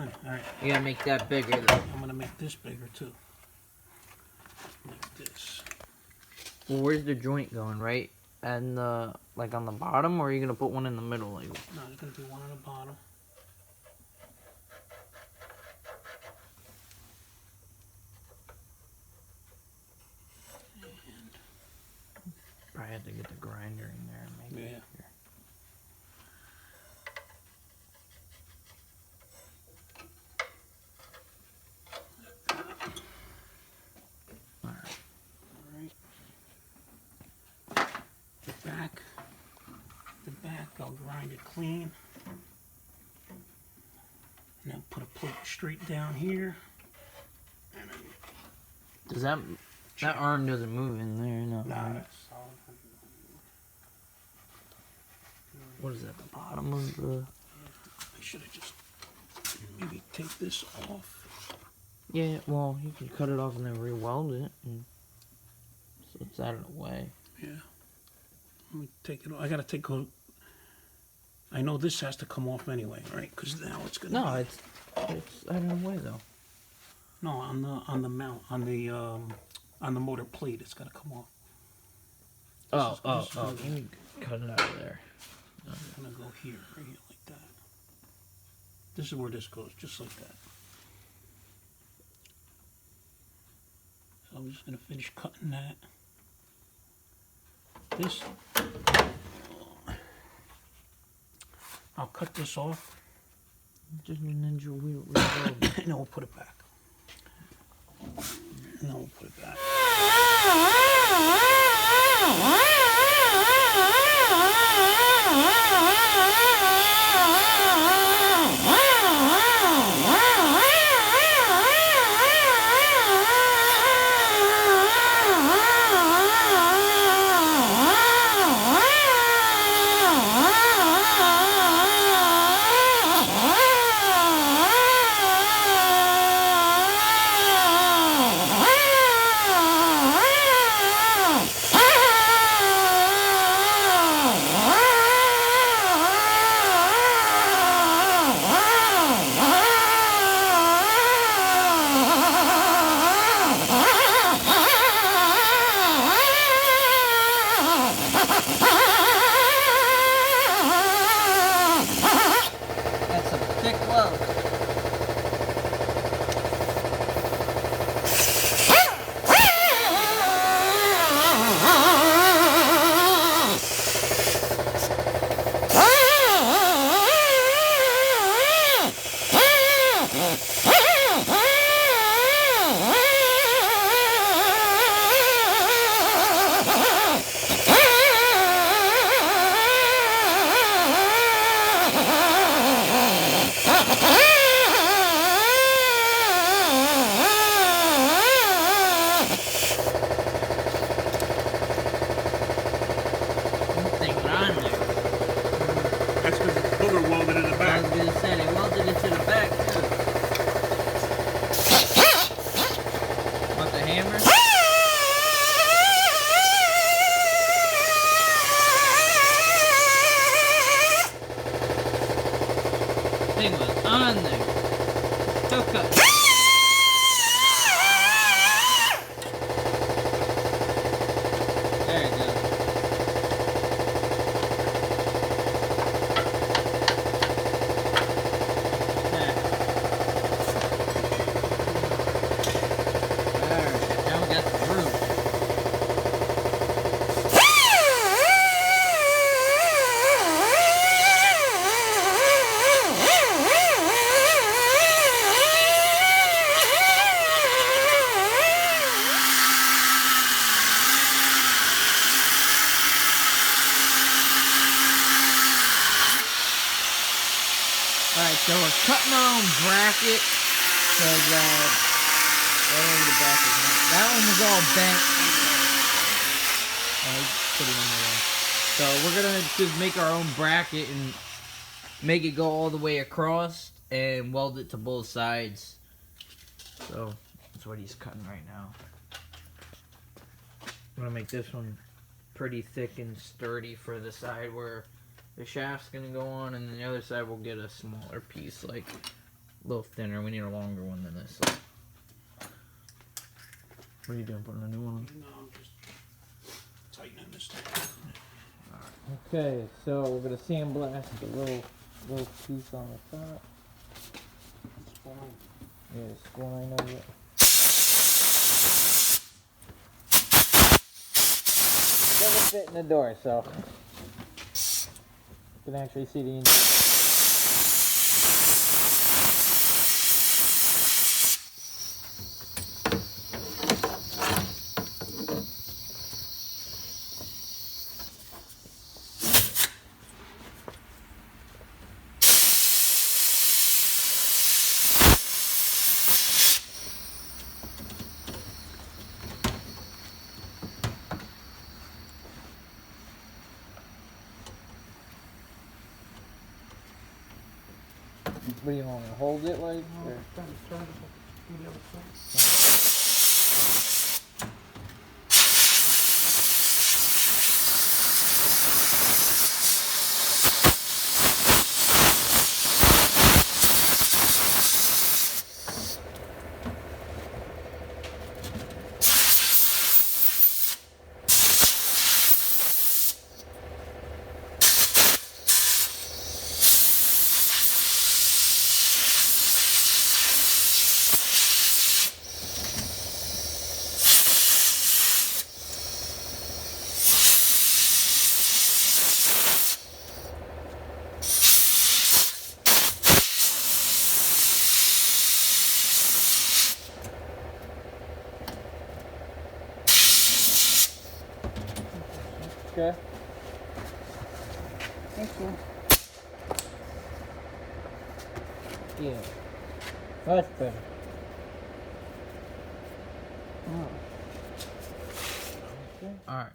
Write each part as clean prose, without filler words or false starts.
All right. You gotta make that bigger though. I'm gonna make this bigger too. Like this. Well, where's the joint going, right? And like on the bottom, or are you gonna put one in the middle? Like, No, there's gonna be one on the bottom. probably had to get the grinder in there and make it bigger. The back, I'll grind it clean. And then put a plate straight down here. And then Does that arm doesn't move in there? No. nah, Right? that's solid. What is that? The bottom of the? I should have just maybe take this off. Yeah. Well, you can cut it off and then re-weld it, and so it's out of the way. Yeah. Let me take it off. I gotta take a. I know this has to come off anyway, right? Because now it's gonna. No, it's out of the way though. No, on the mount on the motor plate, it's gotta come off. Oh! You can cut it out of there. I'm gonna go here, right here, like that. This is where this goes, just like that. So I'm just gonna finish cutting that. This, I'll cut this off. Just ninja re-weld it. And then we'll put it back. And then we'll put it back. Alright, so we're cutting our own bracket, because that one was all bent. Put it in there. So we're going to just make our own bracket and make it go all the way across and weld it to both sides. So that's what he's cutting right now. I'm going to make this one pretty thick and sturdy for the side where the shaft's gonna go on, and then the other side we'll get a smaller piece like a little thinner. We need a longer one than this. So. What are you doing? Putting a new one on? No, I'm just tightening this thing. Okay, so we're gonna sandblast the little piece on the top. Spline. Yeah, spline of it. Doesn't fit in the door, so you can actually see the inside. What do you want to hold it like? Or? Okay. Thank you. Yeah. That's better. Okay. Alright.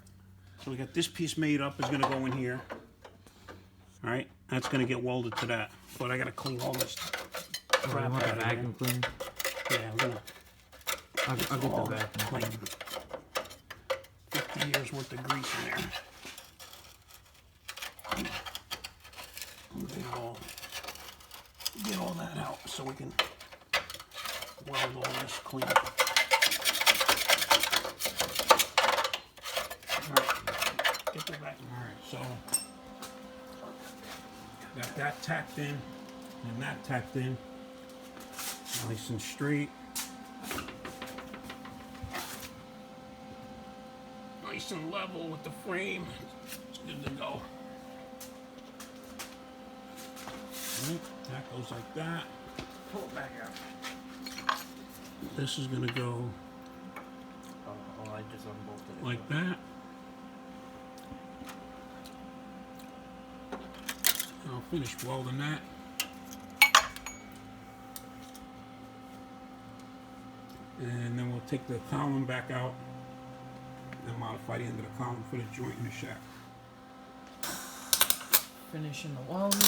So we got this piece made up, is going to go in here. All right, that's going to get welded to that. But I got to clean all this crap out of here. Vacuum cleaner? Yeah, I'm going to. I'll get the vacuum Like cleaner. 50 years worth of grease in there. Get all that out so we can weld all this clean. Alright, get the vacuum. Alright, so got that tacked in and that tacked in. Nice and straight. Nice and level with the frame. It's good to go. Right, that goes like that. Pull it back out. This is gonna go Oh, I just unbolted it. like that. I'll finish welding that. And then we'll take the column back out and modify the end of the column for the joint in the shaft. Finishing the welding.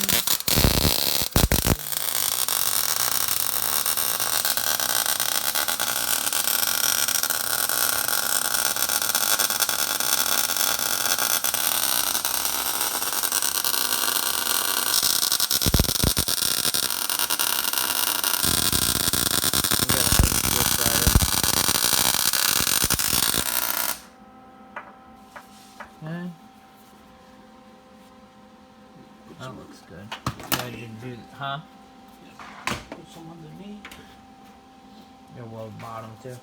Okay. That looks good. Yeah, you do, huh? Put some underneath. Your weld bottom too.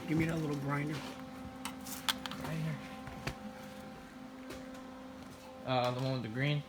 Give me that little grinder. Right here. The one with the green.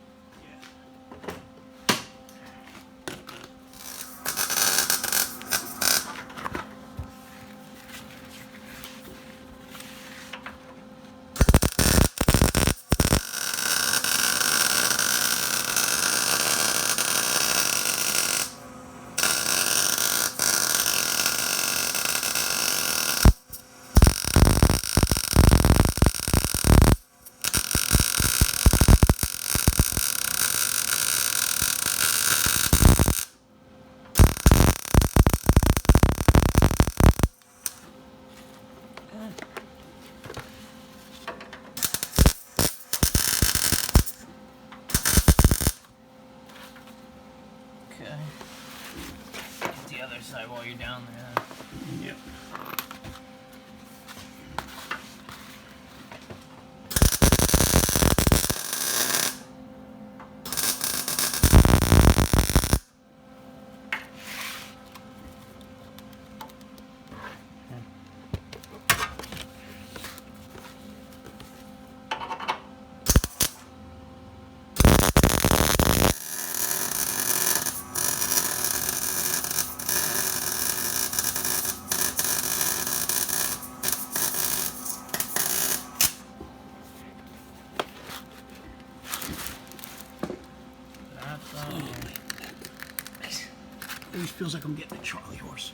way down there. Yep. Always feels like I'm getting a Charlie horse.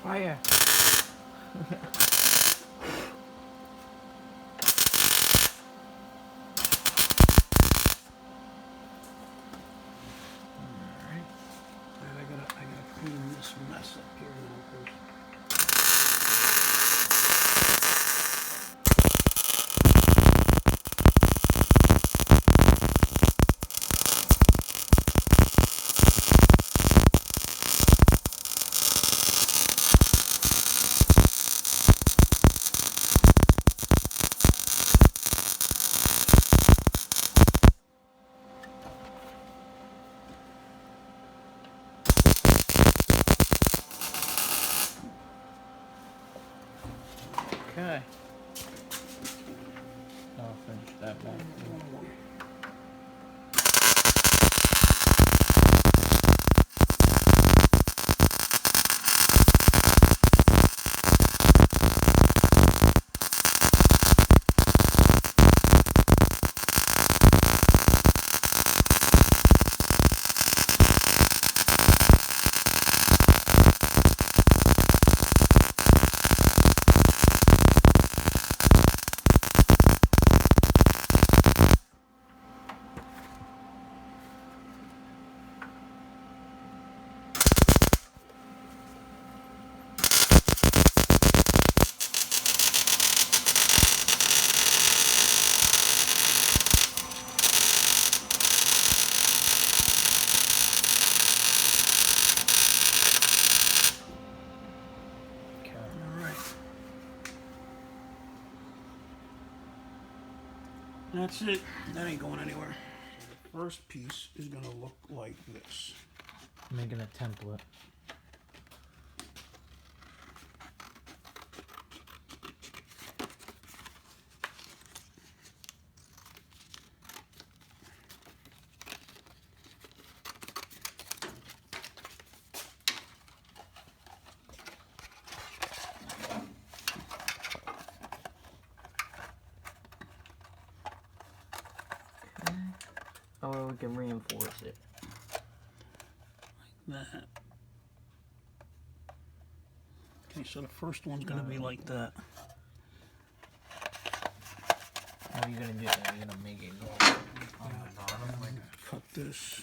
Fire. And I gotta clean this mess up here now, 'cause Okay. I'll finish that back. that's it. That ain't going anywhere. The first piece is gonna look like this. Making a template. Oh, we can reinforce it. Like that. Okay, so the first one's gonna be like that. How are you gonna do that? You're gonna make it go on the bottom like Cut this.